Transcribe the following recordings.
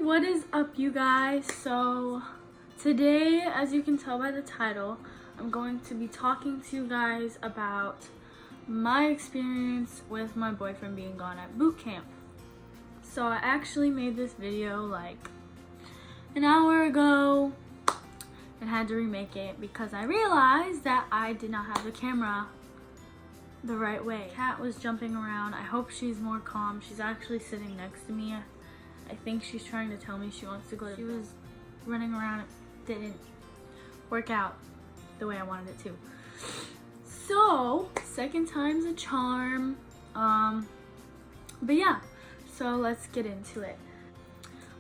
what is up, you guys? So today, as you can tell by the title, I'm going to be talking to you guys about my experience with my boyfriend being gone at boot camp. So I actually made this video like an hour ago and had to remake it because I realized that I did not have the camera the right way. Cat was jumping around. I hope she's more calm. She's actually sitting next to me. I think she's trying to tell me she wants to go. She was running around. It didn't work out the way I wanted it to. So, second time's a charm. But yeah, so let's get into it.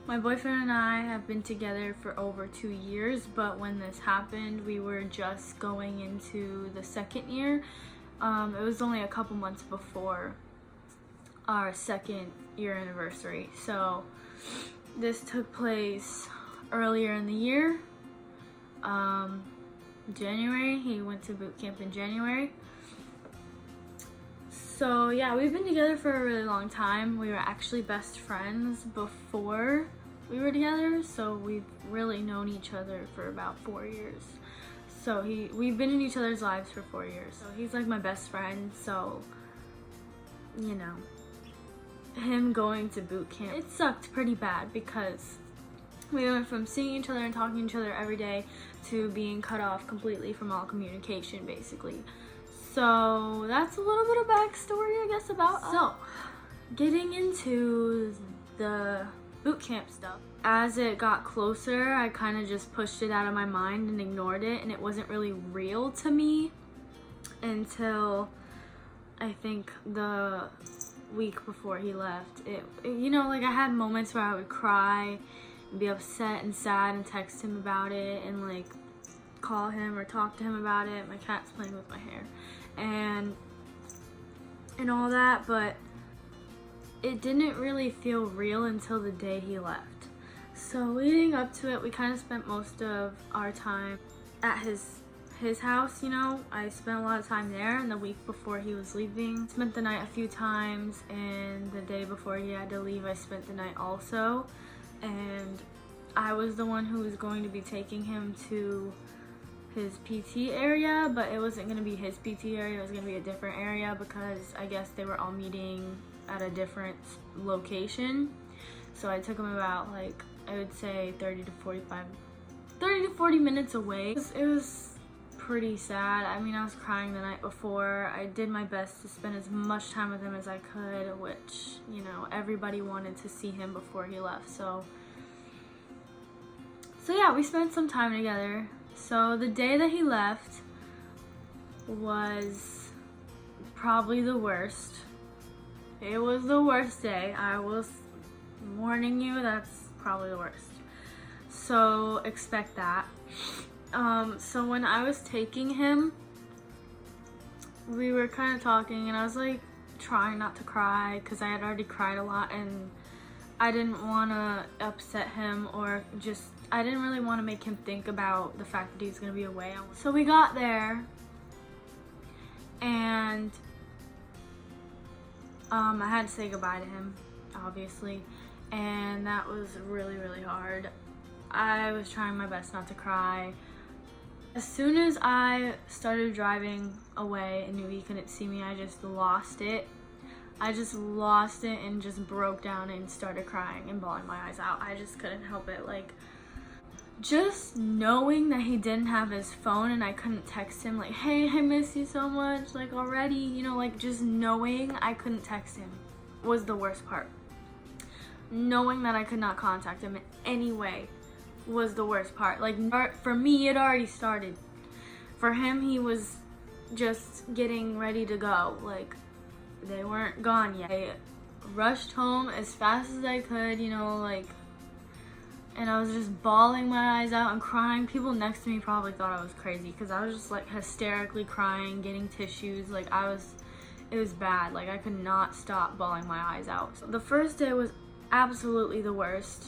My boyfriend and I have been together for over 2 years, but when this happened, we were just going into the second year. It was only a couple months before our second year anniversary. So this took place earlier in the year. January, he went to boot camp in January. So yeah, we've been together for a really long time. We were actually best friends before we were together, so we've really known each other for about 4 years. So we've been in each other's lives for 4 years. So he's like my best friend, so you know, him going to boot camp, it sucked pretty bad because we went from seeing each other and talking to each other every day to being cut off completely from all communication, basically. So that's a little bit of backstory, I guess, about us. So, getting into the boot camp stuff. As it got closer, I kind of just pushed it out of my mind and ignored it, and it wasn't really real to me until I think the week before he left. You know, like I had moments where I would cry and be upset and sad and text him about it and like call him or talk to him about it. My cat's playing with my hair and all that, but it didn't really feel real until the day he left. So leading up to it, we kind of spent most of our time at his house, you know. I spent a lot of time there, and the week before he was leaving, spent the night a few times, and the day before he had to leave, I spent the night also. And I was the one who was going to be taking him to his PT area, but it wasn't going to be his PT area, it was going to be a different area because I guess they were all meeting at a different location. So I took him about, like, I would say 30 to 40 minutes away. It was pretty sad. I mean, I was crying the night before. I did my best to spend as much time with him as I could, which, you know, everybody wanted to see him before he left. So yeah, we spent some time together. So the day that he left was probably the worst. It was the worst day. I was warning you, that's probably the worst. So expect that. So when I was taking him, we were kind of talking and I was like trying not to cry because I had already cried a lot and I didn't want to upset him or just, I didn't really want to make him think about the fact that he was going to be away. So we got there and I had to say goodbye to him, obviously, and that was really, really hard. I was trying my best not to cry. As soon as I started driving away and knew he couldn't see me, I just lost it. I just lost it and just broke down and started crying and bawling my eyes out. I just couldn't help it. Like, just knowing that he didn't have his phone and I couldn't text him like, hey, I miss you so much, like already, you know, like just knowing I couldn't text him was the worst part. Knowing that I could not contact him in any way was the worst part. Like, for me, it already started. For him, he was just getting ready to go. Like, they weren't gone yet. I rushed home as fast as I could, you know, like, and I was just bawling my eyes out and crying. People next to me probably thought I was crazy because I was just like hysterically crying, getting tissues. Like, it was bad. Like, I could not stop bawling my eyes out. So the first day was absolutely the worst.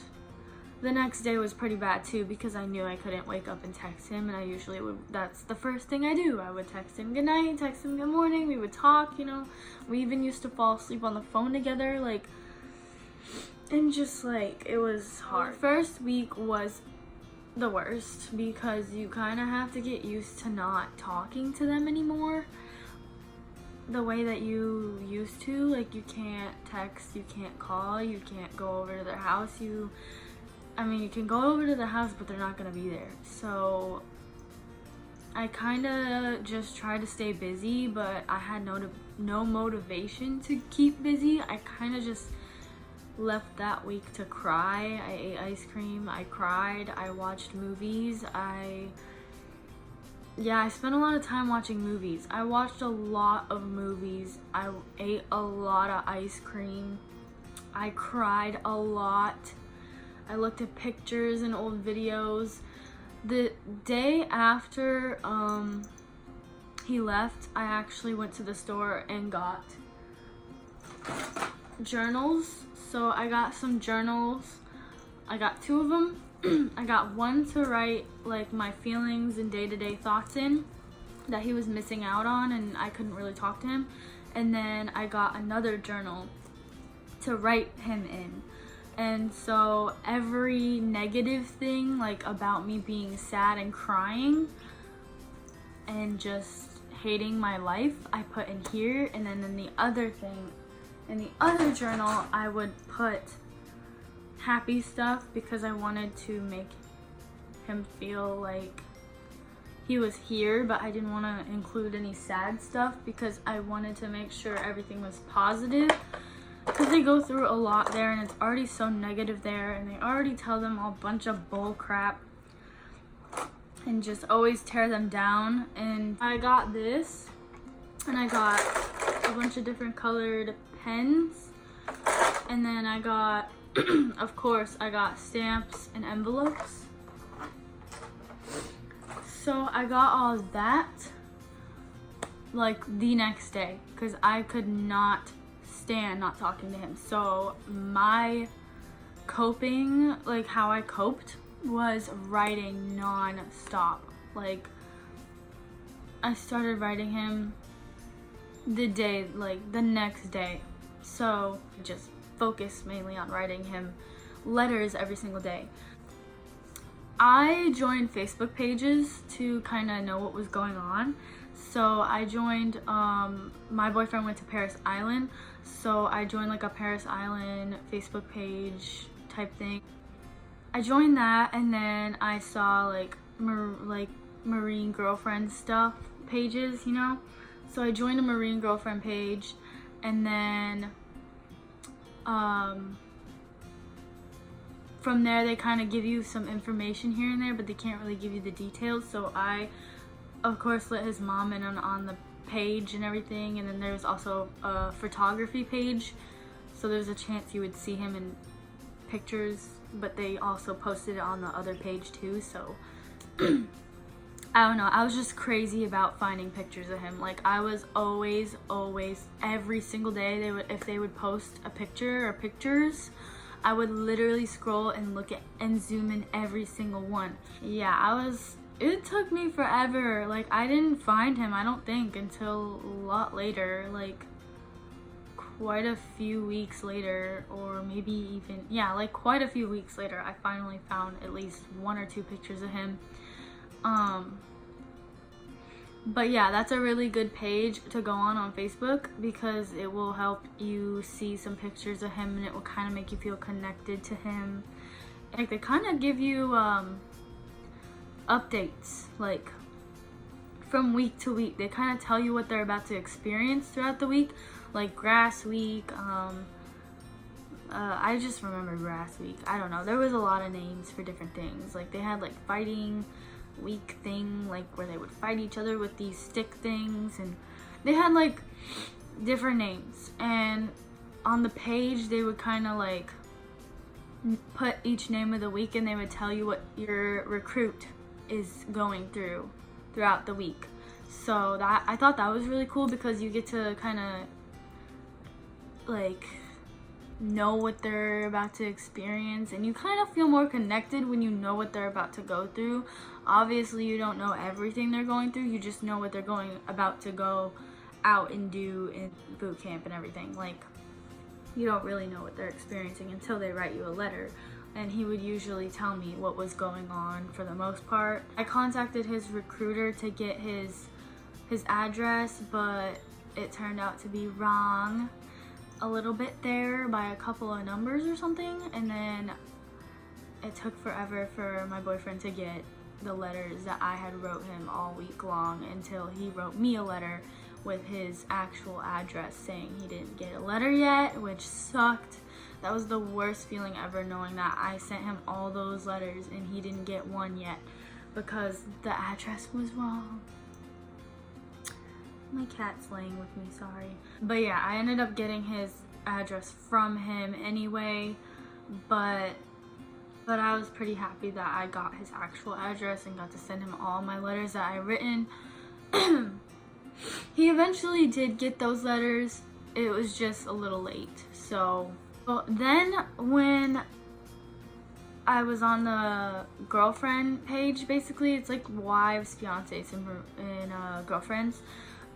The next day was pretty bad too because I knew I couldn't wake up and text him, and I usually would. That's the first thing I do. I would text him good night, text him good morning. We would talk, you know. We even used to fall asleep on the phone together. Like, And just like, it was hard. The first week was the worst because you kind of have to get used to not talking to them anymore the way that you used to. Like, you can't text, you can't call, you can't go over to their house. You can go over to the house, but they're not gonna be there. So I kind of just tried to stay busy, but I had no motivation to keep busy. I kind of just left that week to cry. I ate ice cream, I cried, I watched movies, I spent a lot of time watching movies. I watched a lot of movies, I ate a lot of ice cream, I cried a lot, I looked at pictures and old videos. The day after he left, I actually went to the store and got journals. So I got some journals. I got 2 of them. I got one to write like my feelings and day-to-day thoughts in that he was missing out on and I couldn't really talk to him. And then I got another journal to write him in. And so every negative thing like about me being sad and crying and just hating my life, I put in here. And then in the other thing, in the other journal, I would put happy stuff because I wanted to make him feel like he was here, but I didn't want to include any sad stuff because I wanted to make sure everything was positive. Because they go through a lot there and it's already so negative there, and they already tell them a bunch of bull crap and just always tear them down. And I got this, and I got a bunch of different colored pens, and then I got of course I got stamps and envelopes. So I got all of that like the next day because I could not stand not talking to him. So my coping, like how I coped, was writing non-stop. Like, I started writing him the next day. So just focused mainly on writing him letters every single day. I joined Facebook pages to kind of know what was going on. So I joined, my boyfriend went to Paris Island, so I joined like a Paris Island Facebook page type thing. I joined that, and then I saw like Marine girlfriend stuff pages, you know? So I joined a Marine girlfriend page, and then from there they kind of give you some information here and there, but they can't really give you the details. So I, of course, let his mom in on the page and everything, and then there's also a photography page, so there's a chance you would see him in pictures, but they also posted it on the other page too. So I don't know, I was just crazy about finding pictures of him. Like, I was always every single day, if they would post a picture or pictures, I would literally scroll and look at and zoom in every single one. Yeah, it took me forever. Like, I didn't find him, I don't think, until a lot later, like quite a few weeks later, or maybe even, yeah, like quite a few weeks later, I finally found at least 1 or 2 pictures of him. But yeah, that's a really good page to go on Facebook because it will help you see some pictures of him, and it will kind of make you feel connected to him. Like, they kind of give you updates, like from week to week. They kind of tell you what they're about to experience throughout the week, like grass week. I just remember grass week. I don't know, there was a lot of names for different things. Like, they had like fighting week thing, like where they would fight each other with these stick things, and they had like different names. And on the page they would kind of like put each name of the week, and they would tell you what your recruit is going throughout the week. So that, I thought that was really cool because you get to kind of like know what they're about to experience, and you kind of feel more connected when you know what they're about to go through. Obviously you don't know everything they're going through, you just know what they're about to go out and do in boot camp and everything. Like, you don't really know what they're experiencing until they write you a letter. And he would usually tell me what was going on for the most part. I contacted his recruiter to get his address, but it turned out to be wrong a little bit there by a couple of numbers or something, and then it took forever for my boyfriend to get the letters that I had wrote him all week long until he wrote me a letter with his actual address saying he didn't get a letter yet, which sucked. That was the worst feeling ever, knowing that I sent him all those letters and he didn't get one yet because the address was wrong. My cat's laying with me, sorry. But yeah, I ended up getting his address from him anyway, but I was pretty happy that I got his actual address and got to send him all my letters that I written. He eventually did get those letters. It was just a little late. So then when I was on the girlfriend page, basically it's like wives, fiancés, and girlfriends,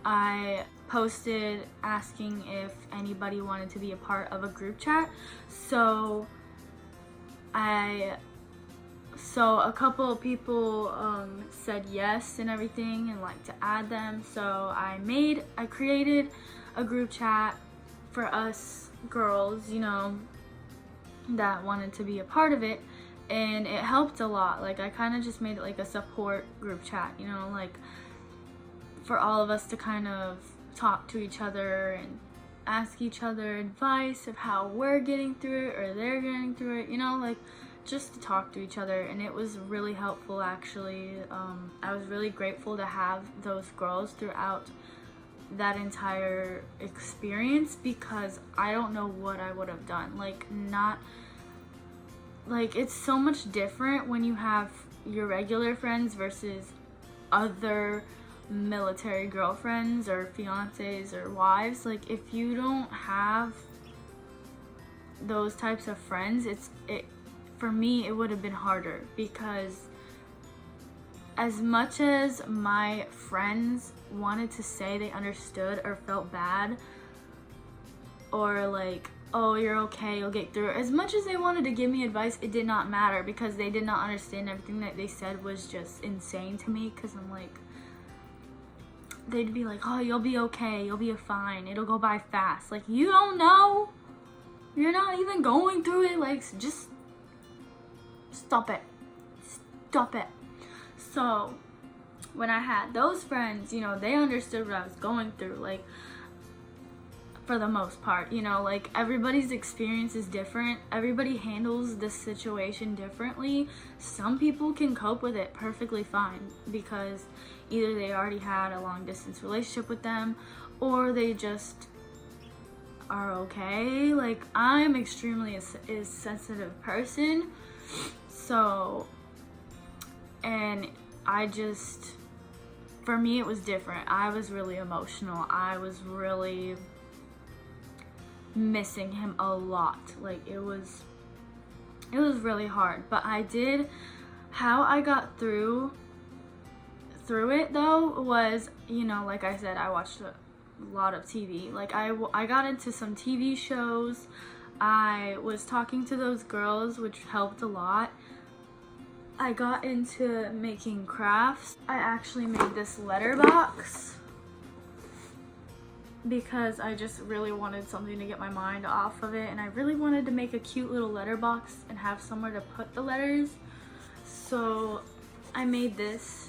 I posted asking if anybody wanted to be a part of a group chat. So a couple of people said yes and everything and like to add them. So I created a group chat for us girls, you know, that wanted to be a part of it, and it helped a lot. Like I kind of just made it like a support group chat, you know, like for all of us to kind of talk to each other and ask each other advice of how we're getting through it or they're getting through it, you know, like just to talk to each other. And it was really helpful, actually. I was really grateful to have those girls throughout that entire experience, because I don't know what I would have done. Like it's so much different when you have your regular friends versus other military girlfriends or fiancés or wives. Like if you don't have those types of friends, for me it would have been harder, because as much as my friends wanted to say they understood or felt bad or like, oh, you're okay, you'll get through it, as much as they wanted to give me advice, it did not matter, because they did not understand. Everything that they said was just insane to me, because I'm like, they'd be like, oh, you'll be okay, you'll be fine, it'll go by fast. Like, you don't know, you're not even going through it. Like, just stop it. So when I had those friends, you know, they understood what I was going through, like, for the most part, you know, like everybody's experience is different. Everybody handles this situation differently. Some people can cope with it perfectly fine because either they already had a long distance relationship with them or they just are okay. Like, I'm extremely a sensitive person, so, and for me it was different. I was really emotional. I was really missing him a lot. Like, it was really hard. But how I got through it though was, you know, like I said, I watched a lot of TV. Like I got into some TV shows. I was talking to those girls, which helped a lot. I got into making crafts. I actually made this letterbox because I just really wanted something to get my mind off of it, and I really wanted to make a cute little letterbox and have somewhere to put the letters. So I made this,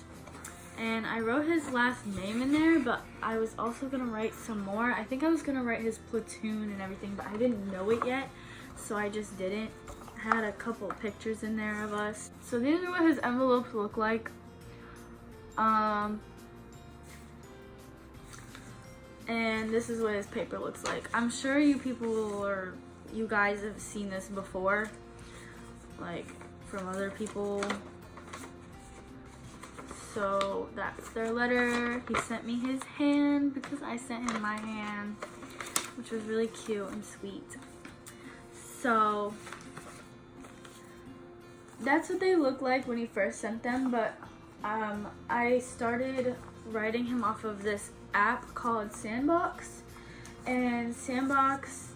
and I wrote his last name in there, but I was also gonna write some more. I think I was gonna write his platoon and everything, but I didn't know it yet, so I just didn't. I had a couple of pictures in there of us. So these are what his envelopes look like. And this is what his paper looks like. I'm sure you guys have seen this before, like from other people. So that's their letter. He sent me his hand because I sent him my hand, which was really cute and sweet. So that's what they look like when he first sent them, but I started writing him off of this app called Sandbox, and Sandbox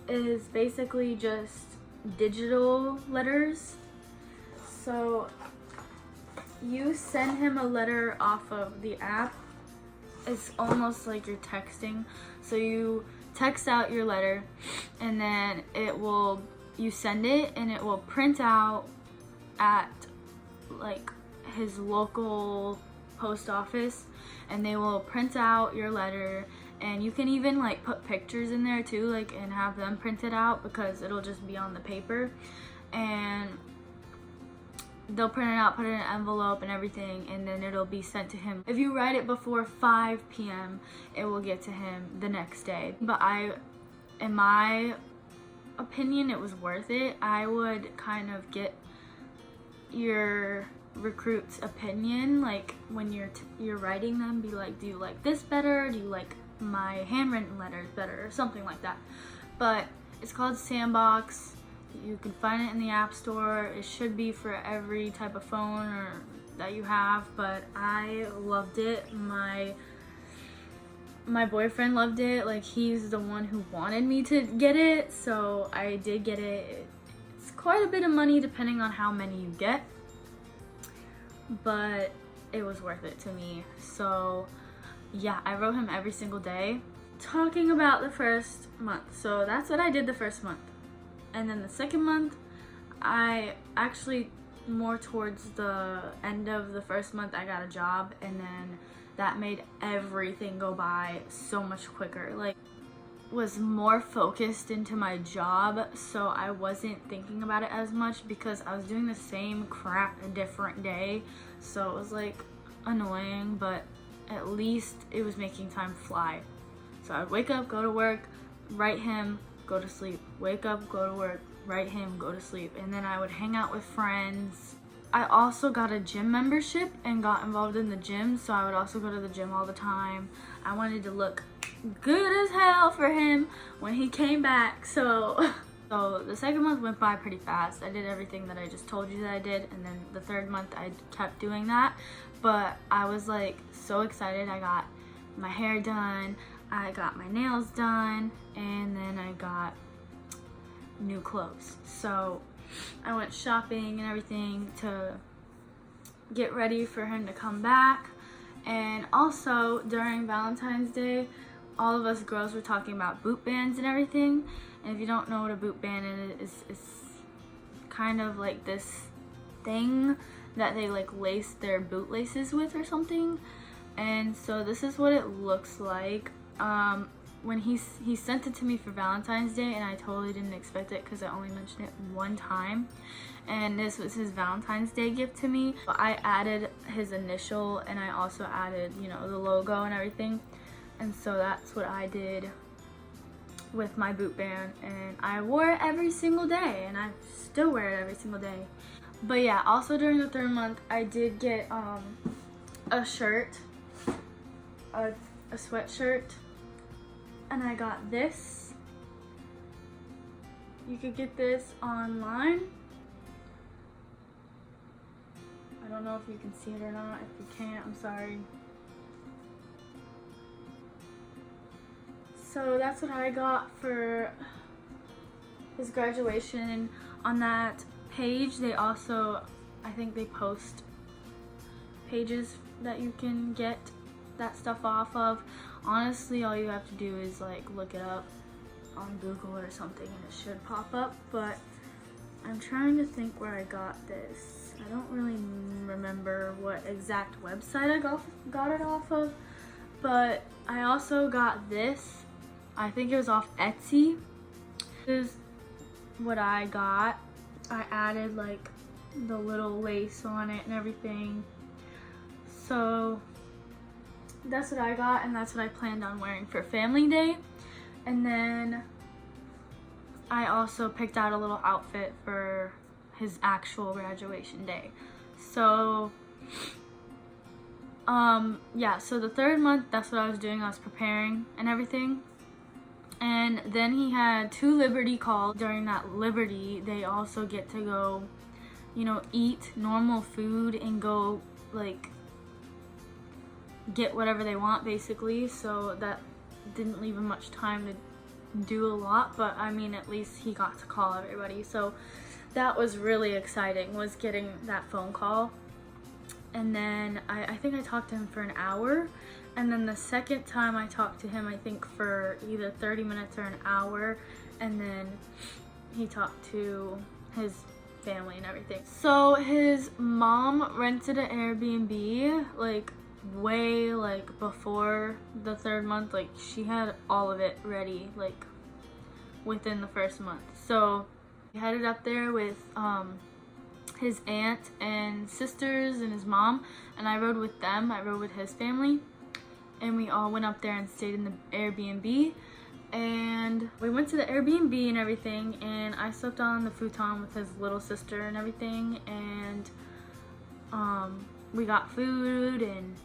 is basically just digital letters. So you send him a letter off of the app. It's almost like you're texting. So you text out your letter, and then you send it, and it will print out at like his local post office, and they will print out your letter, and you can even like put pictures in there too, like, and have them print it out, because it'll just be on the paper, and they'll print it out, put it in an envelope and everything, and then it'll be sent to him. If you write it before 5 p.m., it will get to him the next day. But in my opinion, it was worth it. I would kind of get your recruit's opinion, like when you're writing them, be like, do you like this better? Do you like my handwritten letters better? Or something like that. But it's called Sandbox. You can find it in the App Store. It should be for every type of phone or that you have, but I loved it. My boyfriend loved it. Like, he's the one who wanted me to get it, so I did get it. It's quite a bit of money depending on how many you get, but it was worth it to me. So yeah, I wrote him every single day. Talking about the first month, so that's what I did the first month. And then the second month, I actually, more towards the end of the first month, I got a job, and then that made everything go by so much quicker. Like, was more focused into my job, so I wasn't thinking about it as much, because I was doing the same crap a different day. So it was like annoying, but at least it was making time fly. So I'd wake up, go to work, write him, go to sleep, wake up, go to work, write him, go to sleep, and then I would hang out with friends. I also got a gym membership and got involved in the gym, so I would also go to the gym all the time. I wanted to look good as hell for him when he came back, so the second month went by pretty fast. I did everything that I just told you that I did, and then the third month I kept doing that, but I was like so excited. I got my hair done, I got my nails done, and then I got new clothes. So I went shopping and everything to get ready for him to come back. And also during Valentine's Day, all of us girls were talking about boot bands and everything. And if you don't know what a boot band is, it's kind of like this thing that they like lace their bootlaces with or something. And so this is what it looks like. When he sent it to me for Valentine's Day, and I totally didn't expect it because I only mentioned it one time, and this was his Valentine's Day gift to me. But I added his initial, and I also added, you know, the logo and everything, and so that's what I did with my boot band, and I wore it every single day, and I still wear it every single day. But yeah, also during the third month, I did get a shirt, a sweatshirt. And I got this. You could get this online. I don't know if you can see it or not. If you can't, I'm sorry. So that's what I got for his graduation. On that page, they also, I think they post pages that you can get that stuff off of. Honestly, all you have to do is like look it up on Google or something, and it should pop up. But I'm trying to think where I got this. I don't really remember what exact website I got it off of, but I also got this. I think it was off Etsy. This is what I got. I added like the little lace on it and everything. So that's what I got, and that's what I planned on wearing for Family Day. And then I also picked out a little outfit for his actual graduation day. So yeah, so the third month, that's what I was doing. I was preparing and everything. And then he had 2 Liberty calls. During that Liberty, they also get to go, you know, eat normal food and go like get whatever they want basically. So that didn't leave him much time to do a lot, but I mean, at least he got to call everybody. So that was really exciting, was getting that phone call. And then I think I talked to him for an hour. And then the second time I talked to him, I think for either 30 minutes or an hour. And then he talked to his family and everything. So his mom rented an Airbnb like way like before the 3rd month. Like she had all of it ready like within the 1st month. So we headed up there with his aunt and sisters and his mom, and I rode with them. I rode with his family, and we all went up there and stayed in the Airbnb. And we went to the Airbnb and everything, and I slept on the futon with his little sister and everything. And we got food and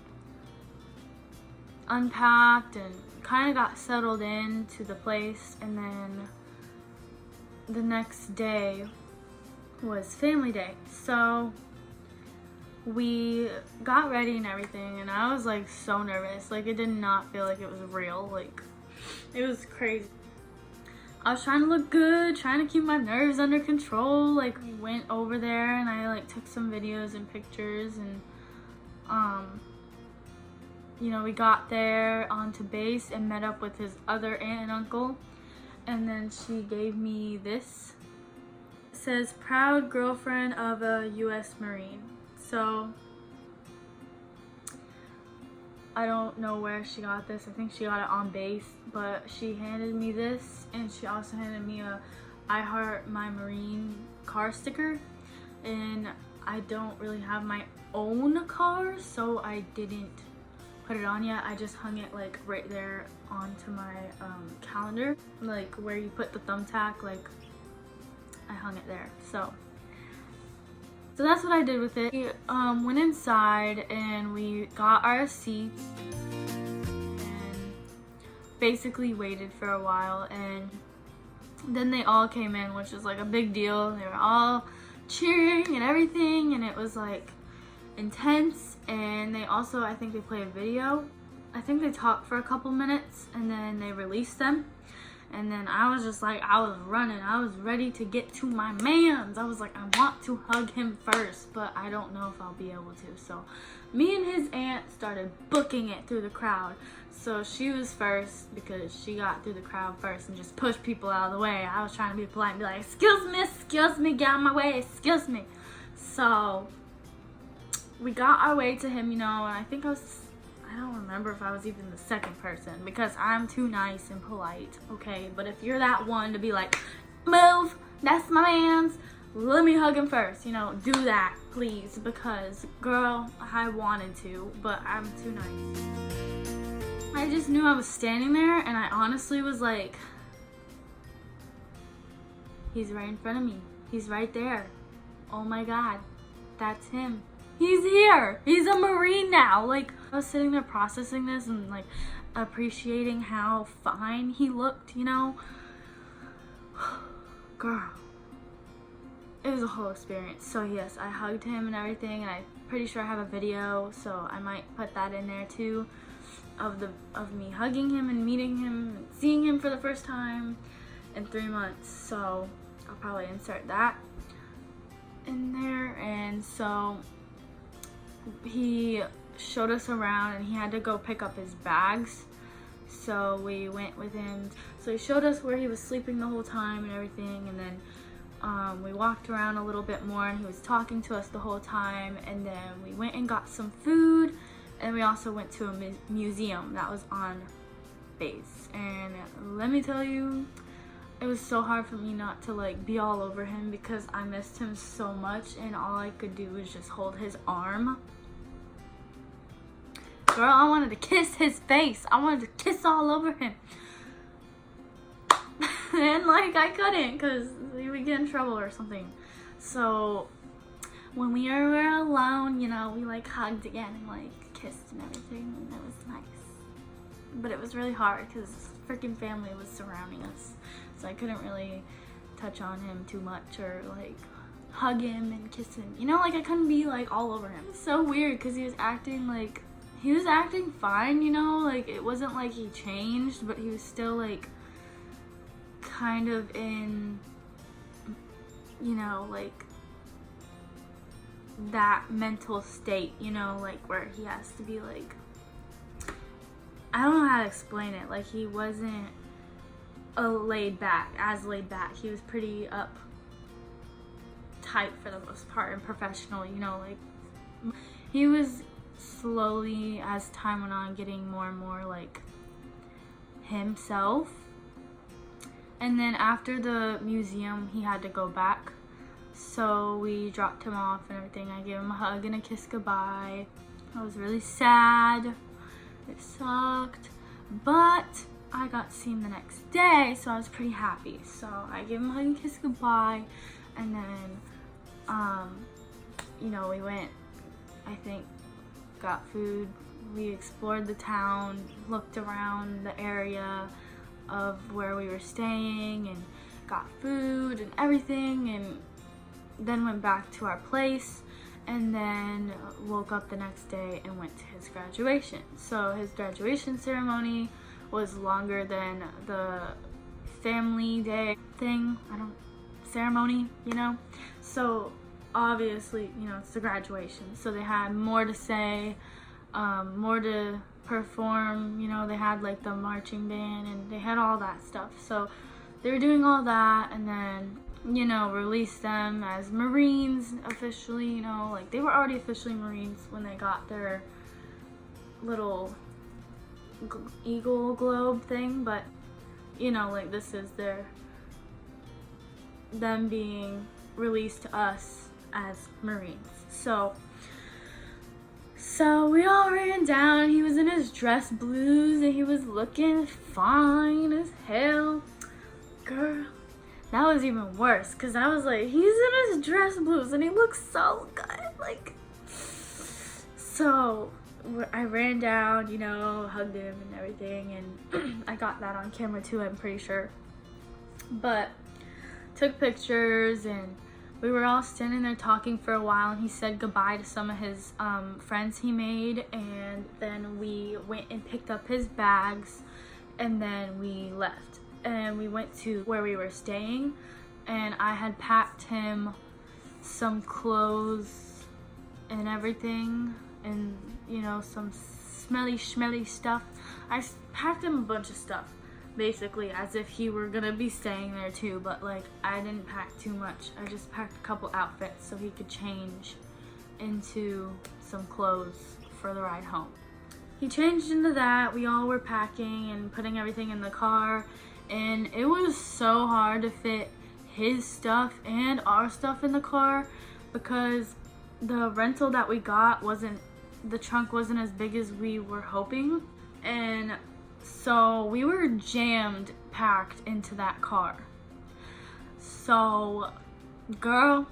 unpacked and kind of got settled into the place. And then the next day was family day, so we got ready and everything, and I was like so nervous. Like it did not feel like it was real. Like it was crazy. I was trying to look good, trying to keep my nerves under control. Like we went over there and I like took some videos and pictures, and you know, we got there onto base and met up with his other aunt and uncle, and then she gave me this. It says proud girlfriend of a U.S. Marine. So I don't know where she got this. I think she got it on base, but she handed me this, and she also handed me a I Heart My Marine car sticker. And I don't really have my own car, so I didn't put it on yet. I just hung it like right there onto my calendar, like where you put the thumbtack. Like I hung it there. So that's what I did with it. We went inside and we got our seats and basically waited for a while, and then they all came in, which was like a big deal. They were all cheering and everything, and it was like intense. And they also, I think they played a video. I think they talked for a couple minutes and then they released them. And then I was just like, I was running. I was ready to get to my mans. I was like, I want to hug him first, but I don't know if I'll be able to. So me and his aunt started booking it through the crowd. So she was first because she got through the crowd first and just pushed people out of the way. I was trying to be polite and be like, excuse me, get out of my way, excuse me. So we got our way to him, you know, and I think I don't remember if I was even the second person because I'm too nice and polite, okay? But if you're that one to be like, move, that's my man's, let me hug him first, you know, do that, please, because, girl, I wanted to, but I'm too nice. I just knew I was standing there, and I honestly was like, he's right in front of me. He's right there. Oh my God, that's him. He's here. He's a Marine now. Like, I was sitting there processing this and like appreciating how fine he looked, you know? Girl, it was a whole experience. So yes, I hugged him and everything, and I'm pretty sure I have a video, so I might put that in there too, of me hugging him and meeting him and seeing him for the first time in 3 months. So I'll probably insert that in there. And so he showed us around, and he had to go pick up his bags, so we went with him. So he showed us where he was sleeping the whole time and everything, and then we walked around a little bit more, and he was talking to us the whole time. And then we went and got some food, and we also went to a museum that was on base. And let me tell you, it was so hard for me not to like be all over him because I missed him so much, and all I could do was just hold his arm. Girl, I wanted to kiss his face. I wanted to kiss all over him. And like I couldn't because we would get in trouble or something. So when we were alone, you know, we like hugged again and like kissed and everything, and it was nice. But it was really hard because freaking family was surrounding us, so I couldn't really touch on him too much or like hug him and kiss him. You know, like I couldn't be like all over him. It's so weird because he was acting fine, you know, like it wasn't like he changed, but he was still like kind of in, you know, like that mental state, you know, like where he has to be like, I don't know how to explain it. Like he wasn't laid back. He was pretty uptight for the most part and professional, you know, like he was slowly, as time went on, getting more and more like himself. And then after the museum, he had to go back. So we dropped him off and everything. I gave him a hug and a kiss goodbye. I was really sad. It sucked. But I got seen the next day, so I was pretty happy. So I gave him a hug and kiss goodbye. And then, you know, we went, I think, got food. We explored the town, looked around the area of where we were staying and got food and everything, and then went back to our place, and then woke up the next day and went to his graduation. So his graduation ceremony was longer than the family day thing, ceremony, you know? So obviously, you know, it's the graduation. So they had more to say, more to perform, you know, they had like the marching band and they had all that stuff. So they were doing all that, and then, you know, released them as Marines officially, you know, like they were already officially Marines when they got their little eagle globe thing, but you know, like this is them being released to us as Marines. So we all ran down. He was in his dress blues and he was looking fine as hell. Girl, that was even worse, because I was like, he's in his dress blues and he looks so good. Like, so I ran down, you know, hugged him and everything, and I got that on camera too, I'm pretty sure. But took pictures, and we were all standing there talking for a while, and he said goodbye to some of his friends he made, and then we went and picked up his bags, and then we left. And we went to where we were staying, and I had packed him some clothes and everything, and you know, some smelly stuff. I packed him a bunch of stuff, basically, as if he were gonna be staying there too, but like I didn't pack too much. I just packed a couple outfits so he could change into some clothes for the ride home. He changed into that. We all were packing and putting everything in the car, and it was so hard to fit his stuff and our stuff in the car because the rental that we got the trunk wasn't as big as we were hoping, and so we were jammed packed into that car. So girl,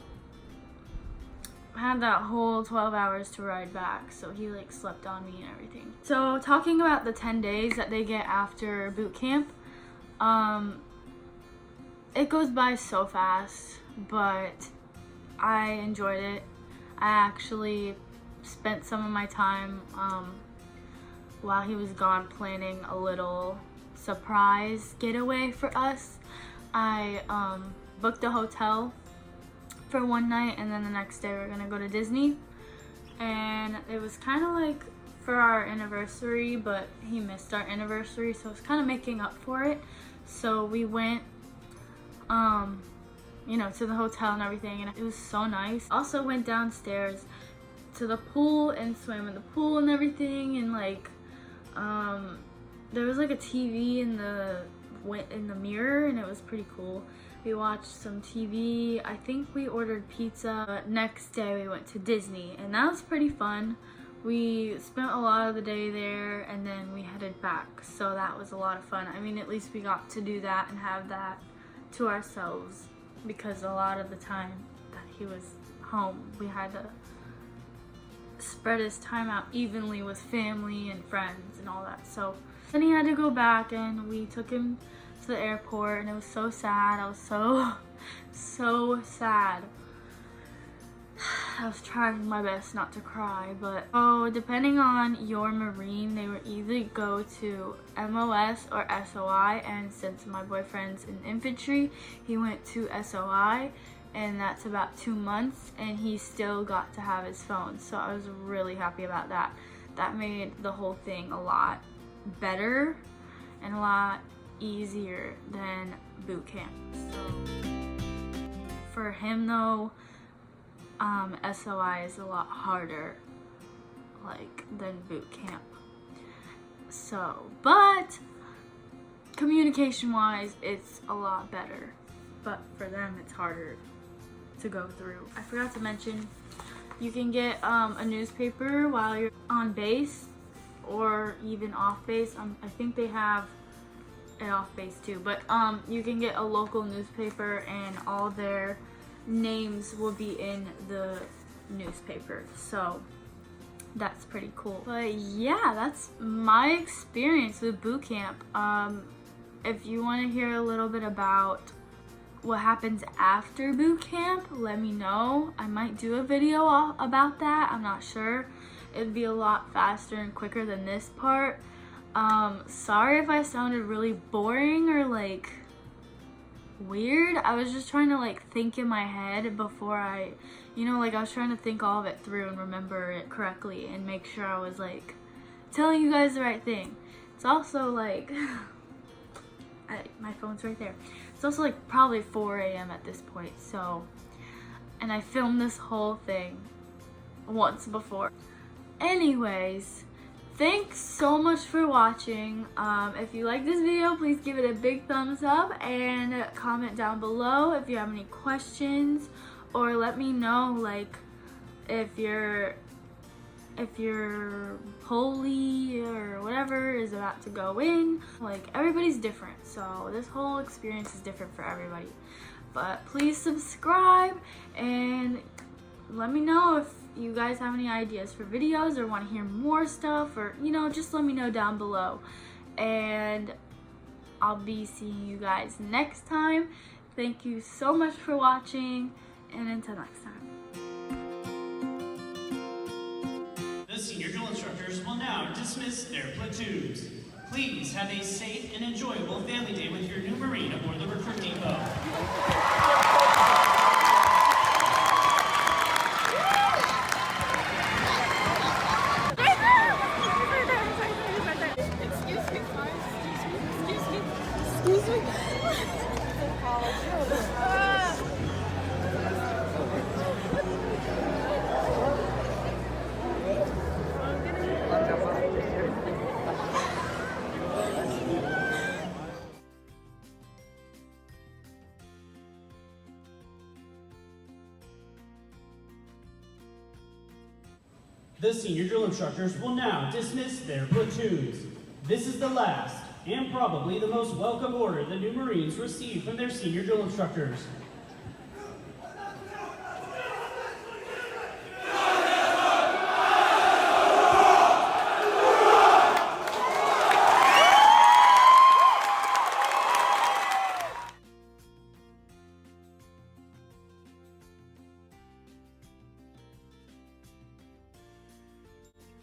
I had that whole 12 hours to ride back, so he like slept on me and everything. So talking about the 10 days that they get after boot camp, it goes by so fast, but I enjoyed it. I actually spent some of my time while he was gone planning a little surprise getaway for us. I booked a hotel for one night, and then the next day we're gonna go to Disney, and it was kind of like for our anniversary, but he missed our anniversary, so it's kind of making up for it. So we went you know, to the hotel and everything, and it was so nice. Also went downstairs to the pool and swam in the pool and everything, and like there was like a TV in the mirror, and it was pretty cool. We watched some TV. I think we ordered pizza. Next day we went to Disney, and that was pretty fun. We spent a lot of the day there, and then we headed back, so that was a lot of fun. I mean, at least we got to do that and have that to ourselves, because a lot of the time that he was home, we had to spread his time out evenly with family and friends and all that. So then he had to go back, and we took him to the airport, and it was so sad. I was so sad. I was trying my best not to cry, but oh, depending on your Marine, they would either go to MOS or SOI, and since my boyfriend's in infantry, he went to SOI, and that's about 2 months, and he still got to have his phone, so I was really happy about that. That made the whole thing a lot better and a lot easier than boot camp. So for him though, SOI is a lot harder than boot camp. So, but communication wise, it's a lot better, but for them it's harder to go through. I forgot to mention, you can get a newspaper while you're on base or even off base. I think they have it off base too, but you can get a local newspaper and all their names will be in the newspaper, so that's pretty cool. But yeah, that's my experience with boot camp. If you want to hear a little bit about what happens after boot camp, let me know. I might do a video about that. I'm not sure. It'd be a lot faster and quicker than this part. Sorry if I sounded really boring or weird. I was just trying to think in my head before I was trying to think all of it through and remember it correctly and make sure I was telling you guys the right thing. It's also my phone's right there. It's also probably 4 a.m. at this point, so, and I filmed this whole thing once before. Anyways, thanks so much for watching. If you like this video, please give it a big thumbs up and comment down below if you have any questions, or let me know if your poli or whatever is about to go in. Everybody's different, so this whole experience is different for everybody. But please subscribe and let me know if you guys have any ideas for videos or want to hear more stuff, or just let me know down below, and I'll be seeing you guys next time. Thank you so much for watching, and until next time. The senior drill instructors will now dismiss their platoons. Please have a safe and enjoyable family day with your new Marine aboard the Recruit Depot. The senior drill instructors will now dismiss their platoons. This is the last, and probably the most welcome order the new Marines receive from their senior drill instructors.